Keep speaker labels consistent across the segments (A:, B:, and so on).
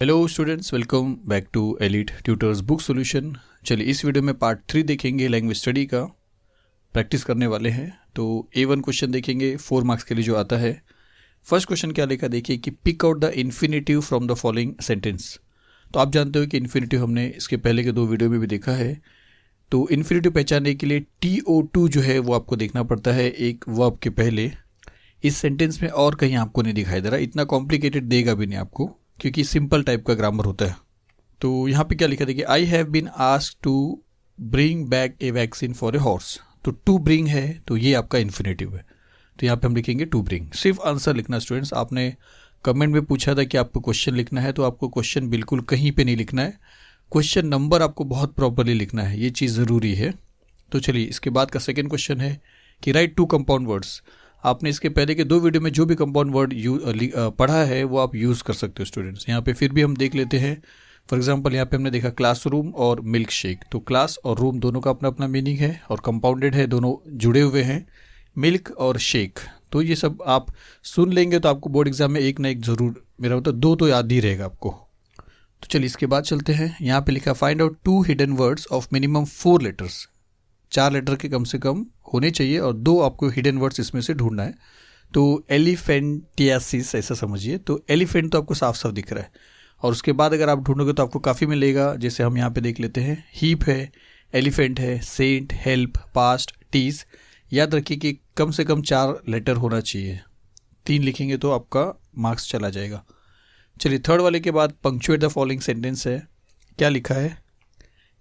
A: Hello students, welcome back to elite tutors book solution. चलिए इस video में part 3 देखेंगे, लैंग्वेज स्टडी का प्रैक्टिस करने वाले हैं। तो A1 क्वेश्चन देखेंगे 4 मार्क्स के लिए जो आता है। फर्स्ट क्वेश्चन क्या लिखा देखिए कि pick out the infinitive from the following sentence. तो आप जानते हो कि इन्फिनेटिव हमने इसके पहले के 2 वीडियो में भी देखा है। तो इन्फिनेटिव पहचानने के लिए TO2 जो है वो आपको देखना पड़ता है एक वर्ब के पहले। इस सेंटेंस में और कहीं आपको नहीं दिखाई दे रहा, इतना कॉम्प्लिकेटेड देगा भी नहीं आपको, क्योंकि सिंपल टाइप का ग्रामर होता है। तो यहाँ पे क्या लिखा देखिए, I have been asked to bring back a vaccine for a horse. तो टू ब्रिंग है तो ये आपका इन्फिनेटिव है, तो यहाँ पे हम लिखेंगे टू ब्रिंग। सिर्फ आंसर लिखना स्टूडेंट्स। आपने कमेंट में पूछा था कि आपको क्वेश्चन लिखना है, तो आपको क्वेश्चन बिल्कुल कहीं पे नहीं लिखना है, क्वेश्चन नंबर आपको बहुत प्रॉपरली लिखना है, ये चीज़ ज़रूरी है। तो चलिए इसके बाद का सेकेंड क्वेश्चन है कि राइट 2 कंपाउंड वर्ड्स। आपने इसके पहले के 2 वीडियो में जो भी कंपाउंड वर्ड पढ़ा है वो आप यूज़ कर सकते हो स्टूडेंट्स। यहाँ पे फिर भी हम देख लेते हैं। फॉर एग्जांपल यहाँ पे हमने देखा क्लासरूम और मिल्क शेक। तो क्लास और रूम दोनों का अपना अपना मीनिंग है और कंपाउंडेड है, दोनों जुड़े हुए हैं, मिल्क और शेक। तो ये सब आप सुन लेंगे तो आपको बोर्ड एग्जाम में एक ना एक ज़रूर, मेरा मतलब 2 तो याद ही रहेगा आपको। तो चलिए इसके बाद चलते हैं। यहाँ पे लिखा find out 2 hidden words of minimum 4 letters. 4 letter के कम से कम होने चाहिए और 2 आपको हिडन वर्ड्स इसमें से ढूंढना है। तो एलिफेंटियासिस ऐसा समझिए। तो एलिफेंट तो आपको साफ साफ दिख रहा है, और उसके बाद अगर आप ढूंढोगे तो आपको काफ़ी मिलेगा। जैसे हम यहाँ पे देख लेते हैं, हीप है, एलिफेंट है, सेंट, हेल्प, पास्ट, टीज। याद रखिए कि कम से कम 4 लेटर होना चाहिए। 3 लिखेंगे तो आपका मार्क्स चला जाएगा। चलिए थर्ड वाले के बाद पंक्चुएट द फॉलोइंग सेंटेंस है। क्या लिखा है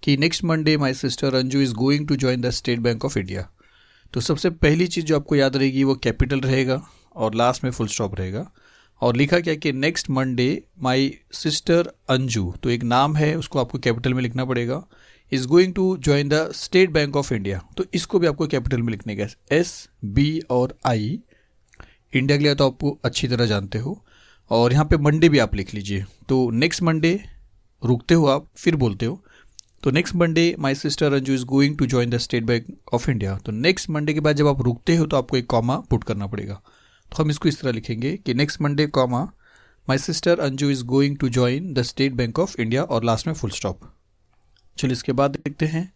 A: कि next Monday my sister Anju is going to join the State Bank of India. तो सबसे पहली चीज़ जो आपको याद रहेगी वो कैपिटल रहेगा और लास्ट में फुल स्टॉप रहेगा। और लिखा क्या कि next Monday my sister Anju, तो एक नाम है, उसको आपको कैपिटल में लिखना पड़ेगा। Is going to join the State Bank of India, तो इसको भी आपको कैपिटल में लिखने का, SB और I। इंडिया के लिए तो आपको अच्छी तरह जानते हो। और यहाँ पे मंडे भी आप लिख लीजिए। तो नेक्स्ट मंडे रुकते हो आप, फिर बोलते हो। तो next Monday my sister Anju is going to join the State Bank of India. तो नेक्स्ट मंडे के बाद जब आप रुकते हो तो आपको एक कॉमा पुट करना पड़ेगा। तो हम इसको इस तरह लिखेंगे कि next Monday comma my sister Anju is going to join the State Bank of India और लास्ट में फुल स्टॉप। चलिए इसके बाद देखते हैं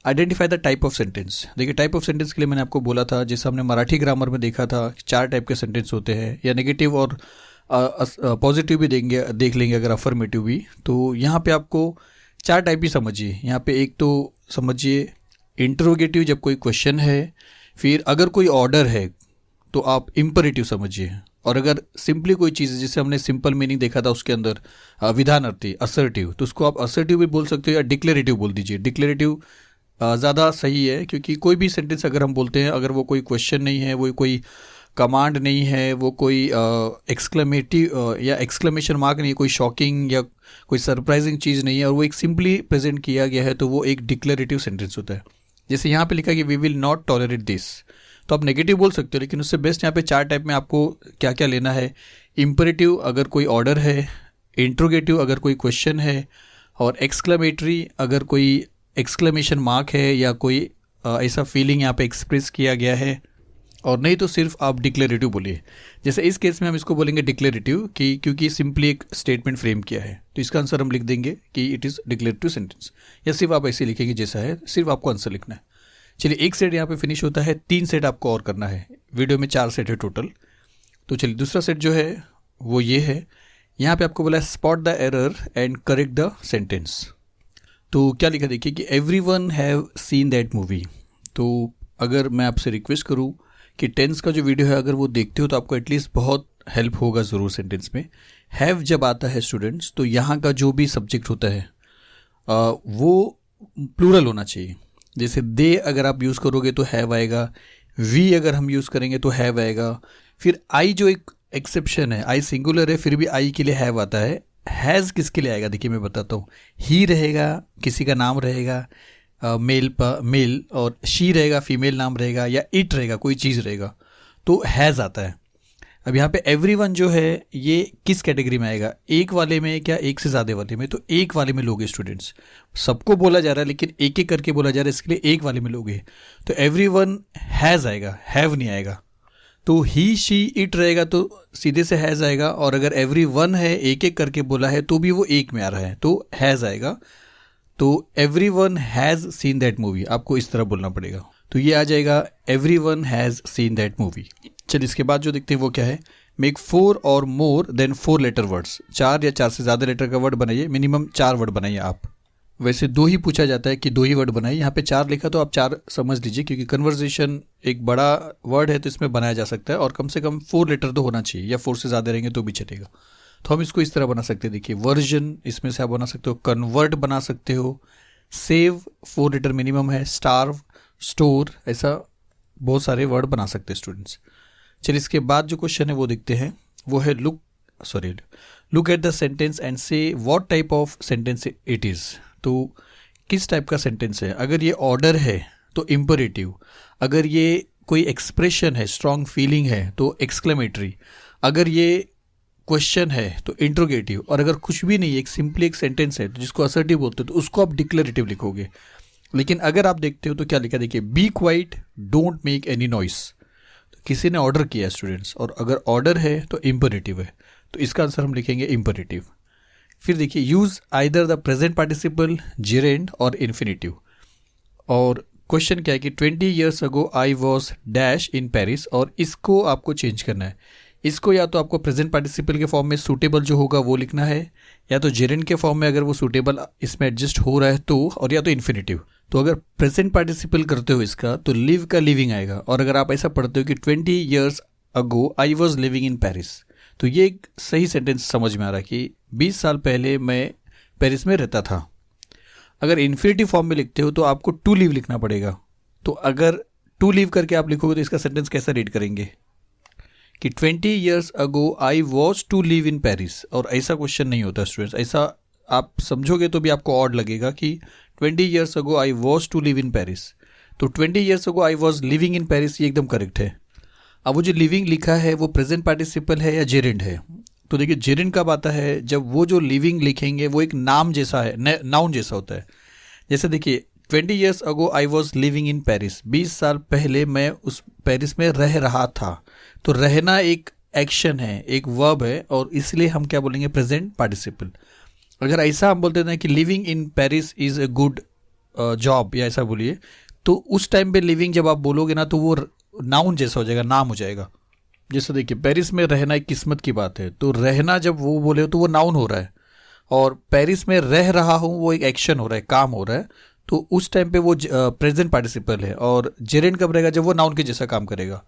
A: identify the type of sentence. देखिए टाइप ऑफ सेंटेंस के लिए मैंने आपको बोला था, जैसे हमने मराठी ग्रामर में देखा था 4 टाइप के सेंटेंस होते हैं, या नेगेटिव और पॉजिटिव भी देख लेंगे अगर अफर्मेटिव भी। तो यहाँ पे आपको 4 टाइप ही समझिए। यहाँ पे एक तो समझिए इंटरोगेटिव, जब कोई क्वेश्चन है। फिर अगर कोई ऑर्डर है तो आप इम्परेटिव समझिए। और अगर सिंपली कोई चीज़, जैसे हमने सिंपल मीनिंग देखा था उसके अंदर विधानार्थी, असर्टिव, तो उसको आप असर्टिव भी बोल सकते हो या डिक्लेरेटिव बोल दीजिए। डिक्लेरेटिव ज़्यादा सही है, क्योंकि कोई भी सेंटेंस अगर हम बोलते हैं, अगर वो कोई क्वेश्चन नहीं है, वो कोई कमांड नहीं है, वो कोई एक्सक्लेमेटिव या एक्सक्लेमेशन मार्क नहीं है, कोई शॉकिंग या कोई सरप्राइजिंग चीज़ नहीं है, और वो एक सिंपली प्रेजेंट किया गया है, तो वो एक डिक्लेरेटिव सेंटेंस होता है। जैसे यहाँ पे लिखा कि we will not tolerate this, तो आप नेगेटिव बोल सकते हो, लेकिन उससे बेस्ट यहाँ पे 4 टाइप में आपको क्या क्या लेना है। इम्परेटिव अगर कोई ऑर्डर है, इंट्रोगेटिव अगर कोई क्वेश्चन है, और एक्सक्लेमेटरी अगर कोई एक्सक्लेमेशन मार्क है या कोई ऐसा फीलिंग यहाँ पे एक्सप्रेस किया गया है, और नहीं तो सिर्फ आप डिक्लेरेटिव बोलिए। जैसे इस केस में हम इसको बोलेंगे डिक्लेरेटिव, कि क्योंकि सिंपली एक स्टेटमेंट फ्रेम किया है, तो इसका आंसर हम लिख देंगे कि इट इज़ डिक्लेरेटिव सेंटेंस। या सिर्फ आप ऐसे लिखेंगे जैसा है, सिर्फ आपको आंसर लिखना है। चलिए एक सेट यहाँ पे फिनिश होता है, 3 सेट आपको और करना है। वीडियो में 4 सेट है टोटल। तो चलिए दूसरा सेट जो है वो ये है। यहाँ पे आपको बोला है spot the error and correct the sentence. तो क्या लिखा देखिए कि everyone have seen that movie. तो अगर मैं आपसे रिक्वेस्ट करूँ कि टेंस का जो वीडियो है अगर वो देखते हो तो आपको एटलीस्ट बहुत हेल्प होगा ज़रूर सेंटेंस में। हैव जब आता है स्टूडेंट्स, तो यहाँ का जो भी सब्जेक्ट होता है वो प्लूरल होना चाहिए। जैसे दे अगर आप यूज़ करोगे तो हैव आएगा, वी अगर हम यूज़ करेंगे तो हैव आएगा। फिर आई जो एक एक्सेप्शन है, आई सिंगुलर है फिर भी आई के लिए हैव आता है। हैज़ किसके लिए आएगा देखिए मैं बताता हूँ। ही रहेगा, किसी का नाम रहेगा मेल, और शी रहेगा, फीमेल नाम रहेगा, या इट रहेगा, कोई चीज़ रहेगा, तो हैज़ आता है। अब यहाँ पे एवरीवन जो है ये किस कैटेगरी में आएगा, एक वाले में क्या एक से ज़्यादा वाले में? तो एक वाले में लोगे स्टूडेंट्स। सबको बोला जा रहा है लेकिन एक एक करके बोला जा रहा है, इसके लिए एक वाले में लोगे। तो एवरीवन हैज़ आएगा, हैव नहीं आएगा। तो ही शी इट रहेगा तो सीधे से हैज़ आएगा, और अगर एवरी वन है एक एक करके बोला है तो भी वो एक में आ रहा है तो हैज़ आएगा। तो every one has seen that movie, आपको इस तरह बोलना पड़ेगा। तो ये आ जाएगा every one has seen that movie. चलिए इसके बाद जो देखते हैं वो क्या है, मेक 4 और मोर देन 4 लेटर वर्ड्स, 4 या 4 से ज़्यादा लेटर का वर्ड बनाइए, मिनिमम 4 वर्ड बनाइए आप। वैसे 2 ही पूछा जाता है कि 2 ही वर्ड बनाइए, यहाँ पे 4 लिखा तो आप 4 समझ लीजिए, क्योंकि कन्वर्जेशन एक बड़ा वर्ड है तो इसमें बनाया जा सकता है, और कम से कम 4 लेटर तो होना चाहिए, या 4 से ज़्यादा रहेंगे तो भी चलेगा। तो हम इसको इस तरह बना सकते हैं, देखिए वर्जन इसमें से आप बना सकते हो, कन्वर्ट बना सकते हो, सेव 4 लेटर मिनिमम है, स्टार्व, स्टोर, ऐसा बहुत सारे वर्ड बना सकते हैं स्टूडेंट्स। चलिए इसके बाद जो क्वेश्चन है वो देखते हैं, वो है look at the sentence and say what type of sentence it is. तो किस टाइप का सेंटेंस है, अगर ये ऑर्डर है तो इम्परेटिव, अगर ये कोई एक्सप्रेशन है, स्ट्रॉन्ग फीलिंग है तो एक्सक्लेमेटरी, अगर ये क्वेश्चन है तो इंट्रोगेटिव, और अगर कुछ भी नहीं, एक सिंपली एक सेंटेंस है तो जिसको असर्टिव बोलते हो तो उसको आप डिक्लेरेटिव लिखोगे। लेकिन अगर आप देखते हो तो क्या लिखा, देखिए be quiet, don't make any noise, तो किसी ने ऑर्डर किया स्टूडेंट्स, और अगर ऑर्डर है तो इम्परेटिव है, तो इसका आंसर हम लिखेंगे इम्परेटिव। फिर देखिए use either the present participle, gerund और इन्फिनेटिव। और क्वेश्चन क्या है कि 20 years ago I was dash in Paris, और इसको आपको चेंज करना है। इसको या तो आपको प्रेजेंट पार्टिसिपल के फॉर्म में सूटेबल जो होगा वो लिखना है, या तो जेरेंड के फॉर्म में अगर वो सूटेबल इसमें एडजस्ट हो रहा है तो, और या तो इन्फिनेटिव। तो अगर प्रेजेंट पार्टिसिपल करते हो इसका तो लिव का लिविंग आएगा, और अगर आप ऐसा पढ़ते हो कि 20 years ago I was living in Paris, तो ये एक सही सेंटेंस समझ में आ रहा है कि 20 साल पहले मैं पेरिस में रहता था। अगर इन्फिनेटिव फॉर्म में लिखते हो तो आपको टू लिव लिखना पड़ेगा। तो अगर टू लिव करके आप लिखोगे तो इसका सेंटेंस कैसा रीड करेंगे कि 20 years ago I was to live in Paris, और ऐसा क्वेश्चन नहीं होता स्टूडेंट्स। ऐसा आप समझोगे तो भी आपको ऑड लगेगा कि 20 years ago I was to live in Paris, तो 20 years ago I was living in Paris, ये एकदम करेक्ट है। अब वो जो लिविंग लिखा है वो प्रेजेंट पार्टिसिपल है या जेरेंड है, तो देखिए जेरेंड कब आता है, जब वो जो लिविंग लिखेंगे वो एक नाम जैसा है, नाउन जैसा होता है। जैसे देखिए 20 years ago I was living in Paris, 20 साल पहले मैं उस पेरिस में रह रहा था, तो रहना एक एक्शन है, एक वर्ब है, और इसलिए हम क्या बोलेंगे, प्रेजेंट पार्टिसिपल। अगर ऐसा हम बोलते हैं कि living in Paris is a good job, या ऐसा बोलिए, तो उस टाइम पे लिविंग जब आप बोलोगे ना तो वो नाउन जैसा हो जाएगा, नाम हो जाएगा। जैसे देखिए पेरिस में रहना एक किस्मत की बात है, तो रहना जब वो बोले तो वो नाउन हो रहा है, और पेरिस में रह रहा हूँ वो एक एक्शन हो रहा है, काम हो रहा है, तो उस टाइम पे वो प्रेजेंट पार्टिसिपल है। और जेरेंड कब रहेगा, जब वो नाउन के जैसा काम करेगा।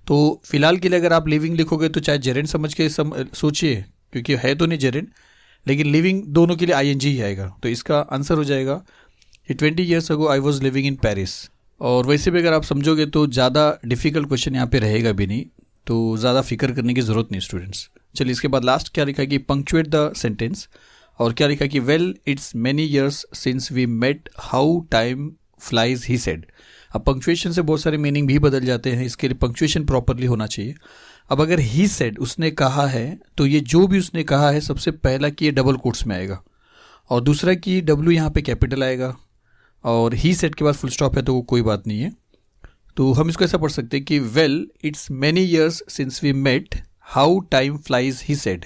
A: तो फिलहाल के लिए अगर आप लिविंग लिखोगे तो चाहे जेरेंड समझ के सोचिए, क्योंकि है तो नहीं जेरेंड, लेकिन लिविंग दोनों के लिए ING ही आएगा, तो इसका आंसर हो जाएगा कि 20 years ago I was living in Paris. और वैसे भी अगर आप समझोगे तो ज़्यादा डिफिकल्ट क्वेश्चन यहाँ पे रहेगा भी नहीं, तो ज़्यादा फिक्र करने की ज़रूरत नहीं स्टूडेंट्स। चलिए इसके बाद लास्ट क्या लिखा कि पंक्चुएट द सेंटेंस, और क्या लिखा कि well it's many years since we met, how time flies he said. अब पंक्चुएशन से बहुत सारे मीनिंग भी बदल जाते हैं, इसके लिए पंक्चुएशन प्रॉपरली होना चाहिए। अब अगर ही सेड उसने कहा है, तो ये जो भी उसने कहा है सबसे पहला कि ये डबल कोट्स में आएगा, और दूसरा कि W यहाँ पे कैपिटल आएगा, और ही सेड के बाद फुल स्टॉप है तो वो कोई बात नहीं है। तो हम इसको ऐसा पढ़ सकते हैं कि well it's many years since we met, how time flies he said.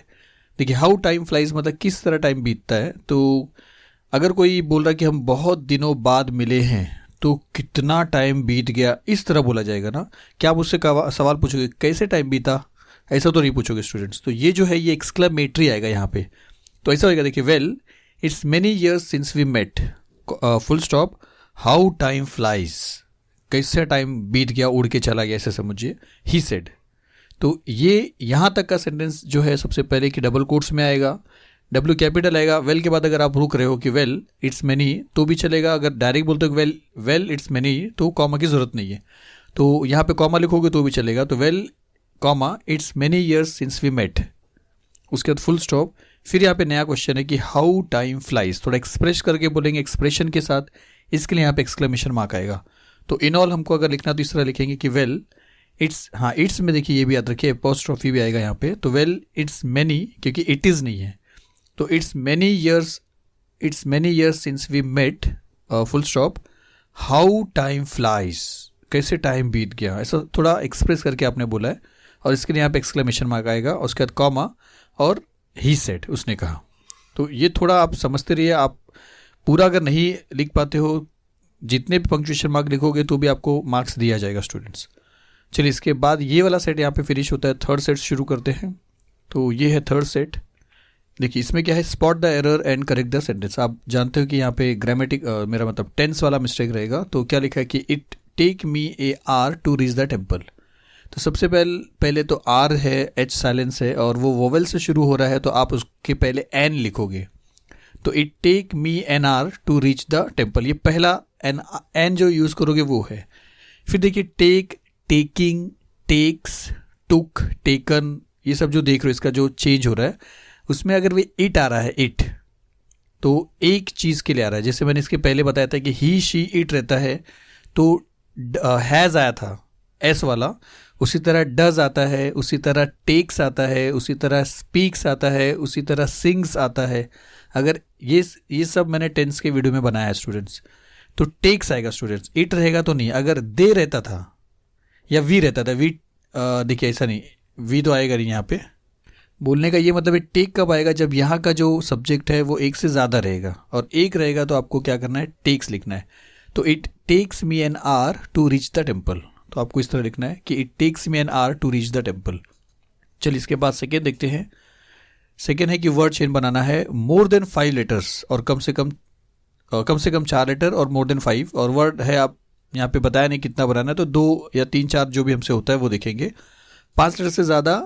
A: देखिए हाउ टाइम फ्लाइज मतलब किस तरह टाइम बीतता है। तो अगर कोई बोल रहा है कि हम बहुत दिनों बाद मिले हैं तो कितना टाइम बीत गया, इस तरह बोला जाएगा ना। क्या आप उससे सवाल पूछोगे कैसे टाइम बीता, ऐसा तो नहीं पूछोगे स्टूडेंट्स। तो ये जो है ये एक्सक्लेमेटरी आएगा यहाँ पे, तो ऐसा होगा देखिए well it's many years since we met, full stop, how time flies, कैसे टाइम बीत गया, उड़ के चला गया, ऐसे समझिए, ही सेड। तो ये यहाँ तक का सेंटेंस जो है सबसे पहले कि डबल कोट्स में आएगा, W कैपिटल आएगा। वेल के बाद अगर आप रुक रहे हो कि वेल इट्स मैनी तो भी चलेगा, अगर डायरेक्ट बोलते हो वेल इट्स मैनी तो कॉमा की ज़रूरत नहीं है, तो यहाँ पे कॉमा लिखोगे तो भी चलेगा। तो well comma it's many years since we met, उसके बाद फुल स्टॉप। फिर यहाँ पे नया क्वेश्चन है कि हाउ टाइम फ्लाइज, थोड़ा एक्सप्रेस करके बोलेंगे एक्सप्रेशन के साथ, इसके लिए यहाँ पे एक्सक्लेमेशन मार्क आएगा। तो इन ऑल हमको अगर लिखना तो इस तरह लिखेंगे कि वेल इट्स, हाँ इट्स में देखिए ये भी याद रखिए अपोस्ट्रोफी भी आएगा यहाँ पे। तो वेल इट्स मैनी क्योंकि इट इज़ नहीं है, तो it's many years since we met, full stop, how time flies, कैसे टाइम बीत गया, ऐसा थोड़ा एक्सप्रेस करके आपने बोला है। और इसके लिए यहाँ पे एक्सक्लेमेशन मार्क आएगा, और उसके बाद कॉमा और ही सेड, उसने कहा। तो ये थोड़ा आप समझते रहिए। आप पूरा अगर नहीं लिख पाते हो, जितने भी पंक्चुएशन मार्क लिखोगे तो भी आपको मार्क्स दिया जाएगा स्टूडेंट्स। चलिए इसके बाद ये वाला सेट यहाँ पे फिनिश होता है। थर्ड सेट शुरू करते हैं। तो ये है थर्ड सेट। देखिए इसमें क्या है, spot the error and correct the sentence. आप जानते हो कि यहाँ पे ग्रामेटिक मेरा मतलब टेंस वाला मिस्टेक रहेगा। तो क्या लिखा है कि it take me a hour to reach the temple. तो सबसे पहले तो आर है, एच साइलेंस है और वो वोवेल से शुरू हो रहा है, तो आप उसके पहले एन लिखोगे। तो it take me an hour to reach the temple, ये पहला एन जो यूज़ करोगे वो है। फिर देखिए टेक, टेकिंग, टेक्स, टुक, टेकन, ये सब जो देख रहे हो इसका जो चेंज हो रहा है, उसमें अगर वे इट आ रहा है, इट, तो एक चीज़ के लिए आ रहा है। जैसे मैंने इसके पहले बताया था कि ही, शी, इट रहता है तो हैज़ आया था एस वाला, उसी तरह डज आता है, उसी तरह टेक्स आता है, उसी तरह स्पीक्स आता है, उसी तरह सिंग्स आता है। अगर ये सब मैंने टेंस के वीडियो में बनाया है स्टूडेंट्स। तो टेक्स आएगा स्टूडेंट्स, इट रहेगा तो नहीं। अगर दे रहता था या वी रहता था, वी देखिए ऐसा नहीं, वी तो आएगा नहीं यहाँ पे। बोलने का ये मतलब है टेक कब आएगा, जब यहाँ का जो सब्जेक्ट है वो एक से ज़्यादा रहेगा, और एक रहेगा तो आपको क्या करना है, टेक्स लिखना है। तो it takes me an hour to reach the temple, तो आपको इस तरह लिखना है कि it takes me an hour to reach the temple. चलिए इसके बाद सेकेंड देखते हैं। सेकेंड है कि वर्ड चेन बनाना है, मोर देन 5 लेटर्स और कम से कम 4 लेटर और मोर देन 5। और वर्ड है, आप यहाँ पे बताया नहीं कितना बनाना है, तो 2 या 3 4 जो भी हमसे होता है वो देखेंगे। 5 लेटर से ज़्यादा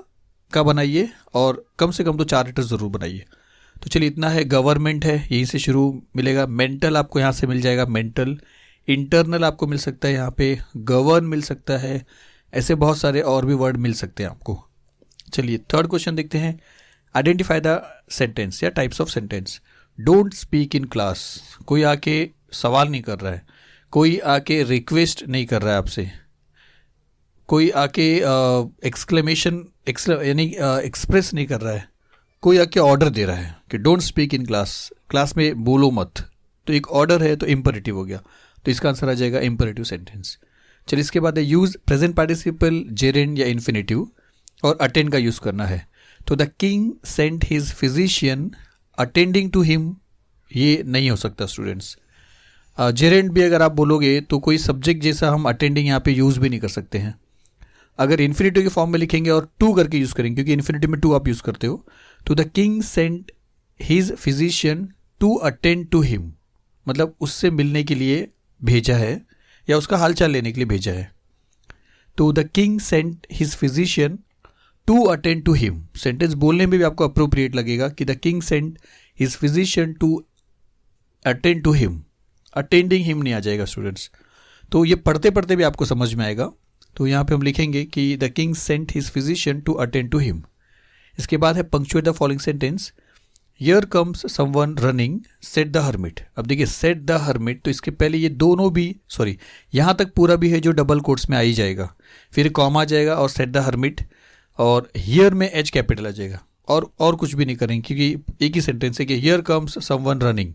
A: का बनाइए और कम से कम तो 4 लेटर ज़रूर बनाइए। तो चलिए इतना है। गवर्नमेंट है, यहीं से शुरू मिलेगा। मेंटल आपको यहाँ से मिल जाएगा, मेंटल। इंटरनल आपको मिल सकता है यहाँ पे, गवर्न मिल सकता है, ऐसे बहुत सारे और भी वर्ड मिल सकते हैं आपको। चलिए थर्ड क्वेश्चन देखते हैं। आइडेंटिफाई द सेंटेंस या types of sentence. Don't speak in class, कोई आके सवाल नहीं कर रहा है, कोई आके रिक्वेस्ट नहीं कर रहा है आपसे, कोई आके एक्सक्लेमेशन यानी एक्सप्रेस नहीं कर रहा है, कोई आके ऑर्डर दे रहा है कि don't speak in class, class में बोलो मत। तो एक ऑर्डर है तो इम्परेटिव हो गया, तो इसका आंसर आ जाएगा इम्परेटिव सेंटेंस। चलिए इसके बाद है यूज़ प्रेजेंट पार्टिसिपल, जेरेंड या इन्फिनेटिव, और अटेंड का यूज़ करना है। तो the king sent his physician attending to him, ये नहीं हो सकता स्टूडेंट्स। जेरेंड भी अगर आप बोलोगे तो कोई सब्जेक्ट जैसा हम अटेंडिंग यहाँ पे यूज़ भी नहीं कर सकते हैं। अगर इन्फिनेटिव के फॉर्म में लिखेंगे और टू करके यूज़ करेंगे, क्योंकि इन्फिनेटिव में टू आप यूज़ करते हो, तो the king sent his physician to attend to him, मतलब उससे मिलने के लिए भेजा है या उसका हालचाल लेने के लिए भेजा है। तो the king sent his physician to attend to him, sentence बोलने में भी आपको अप्रोप्रिएट लगेगा कि the king sent his physician to attend to him. Attending him नहीं आ जाएगा स्टूडेंट्स। तो ये पढ़ते पढ़ते भी आपको समझ में आएगा। तो यहाँ पे हम लिखेंगे कि the king sent his physician to attend to him. इसके बाद है punctuate the following sentence. Here comes someone running, said the hermit. अब देखिए सेट द हर्मिट, तो इसके पहले ये दोनों भी, सॉरी यहाँ तक पूरा भी है जो डबल कोट्स में आ ही जाएगा, फिर कॉमा आ जाएगा और सेट द हर्मिट, और हियर में एच कैपिटल आ जाएगा, और कुछ भी नहीं करेंगे क्योंकि एक ही सेंटेंस है कि हियर कम्स समवन रनिंग।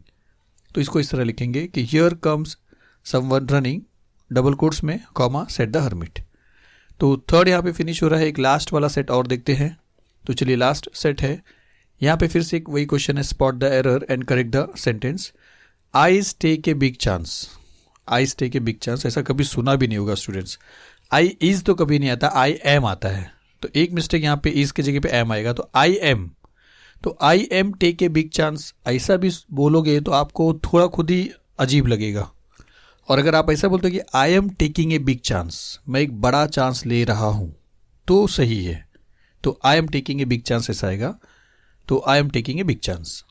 A: तो इसको इस तरह लिखेंगे कि here comes someone running, double quotes में कॉमा, सेट द हर्मिट। तो थर्ड यहाँ पे फिनिश हो रहा है। एक लास्ट वाला सेट और देखते हैं। तो चलिए लास्ट सेट है, यहाँ पे फिर से एक वही क्वेश्चन है, spot the error and correct the sentence. Eyes take a big chance, eyes take a big chance, ऐसा कभी सुना भी नहीं होगा स्टूडेंट्स। आई इज तो कभी नहीं आता, आई एम आता है। तो एक मिस्टेक यहाँ पे इज की जगह पे एम आएगा, तो आई एम। तो I am take a big chance, ऐसा भी बोलोगे तो आपको थोड़ा खुद ही अजीब लगेगा। और अगर आप ऐसा बोलते हो कि I am taking a big chance, मैं एक बड़ा चांस ले रहा हूँ, तो सही है। तो I am taking a big chance ऐसा आएगा। तो I am taking a big chance.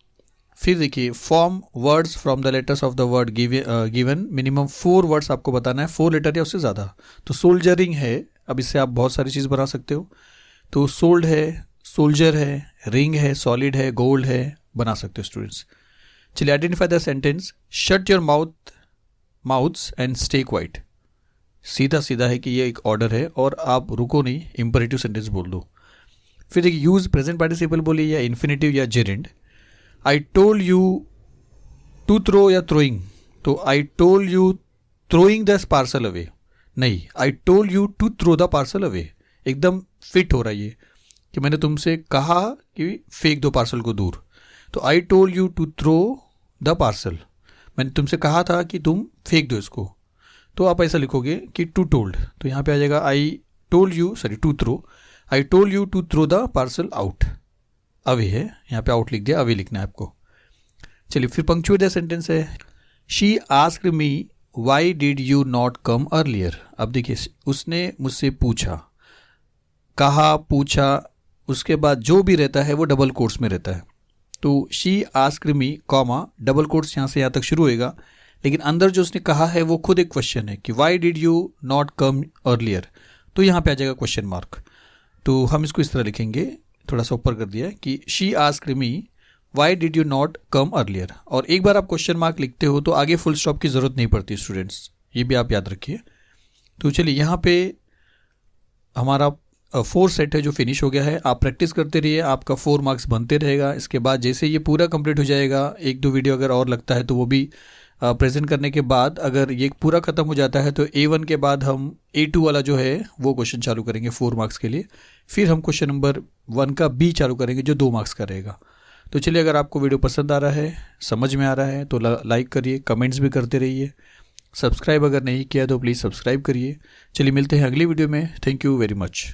A: फिर देखिए form words from the letters of the word given. Minimum 4 words आपको बताना है, 4 लेटर या उससे ज़्यादा। तो सोल्जरिंग है, अब इससे आप बहुत सारी चीज़ बना सकते हो। तो सोल्ड है, सोल्जर है, रिंग है, सॉलिड है, गोल्ड है, बना सकते हो स्टूडेंट्स। चलिए identify the sentence. Shut your mouths and stay quiet. सीधा सीधा है कि ये एक ऑर्डर है और आप रुको नहीं, इंपरेटिव सेंटेंस बोल दो। फिर देखिए यूज प्रेजेंट पार्टिसिपल बोलिए या इन्फिनेटिव या gerund. I told you to throw या थ्रोइंग, तो I told you throwing the parcel away नहीं, I told you to throw the parcel away. एकदम फिट हो रहा है ये कि मैंने तुमसे कहा कि फेंक दो पार्सल को दूर, तो I told you to throw the parcel, मैंने तुमसे कहा था कि तुम फेंक दो इसको, तो आप ऐसा लिखोगे कि टू टोल्ड, तो यहाँ पे आ जाएगा I told you, sorry to throw, I told you to throw the parcel out, away है, यहाँ पे आउट लिख दिया, अवे लिखना है आपको। चलिए फिर पंक्चुएट द सेंटेंस है, she asked me why did you not come earlier. अब देखिए उसने मुझसे पूछा, कहा, पूछा, उसके बाद जो भी रहता है वो डबल कोट्स में रहता है, तो she asked me comma double quotes यहाँ से यहाँ तक शुरू होएगा, लेकिन अंदर जो उसने कहा है वो खुद एक क्वेश्चन है कि why did you not come earlier, तो यहाँ पे आ जाएगा क्वेश्चन मार्क। तो हम इसको इस तरह लिखेंगे, थोड़ा सा ऊपर कर दिया है कि she asked me why did you not come earlier, और एक बार आप क्वेश्चन मार्क लिखते हो तो आगे फुल स्टॉप की ज़रूरत नहीं पड़ती स्टूडेंट्स, ये भी आप याद रखिए। तो चलिए यहाँ पे हमारा 4 सेट है जो फिनिश हो गया है। आप प्रैक्टिस करते रहिए, आपका 4 मार्क्स बनते रहेगा। इसके बाद जैसे ये पूरा कंप्लीट हो जाएगा, 1-2 वीडियो अगर और लगता है तो वो भी प्रेजेंट करने के बाद अगर ये पूरा ख़त्म हो जाता है तो A1 के बाद हम A2 वाला जो है वो क्वेश्चन चालू करेंगे 4 मार्क्स के लिए, फिर हम क्वेश्चन नंबर 1 का B चालू करेंगे जो 2 मार्क्स का रहेगा। तो चलिए अगर आपको वीडियो पसंद आ रहा है, समझ में आ रहा है तो लाइक करिए, कमेंट्स भी करते रहिए, सब्सक्राइब अगर नहीं किया तो प्लीज़ सब्सक्राइब करिए। चलिए मिलते हैं अगली वीडियो में। Thank you very much.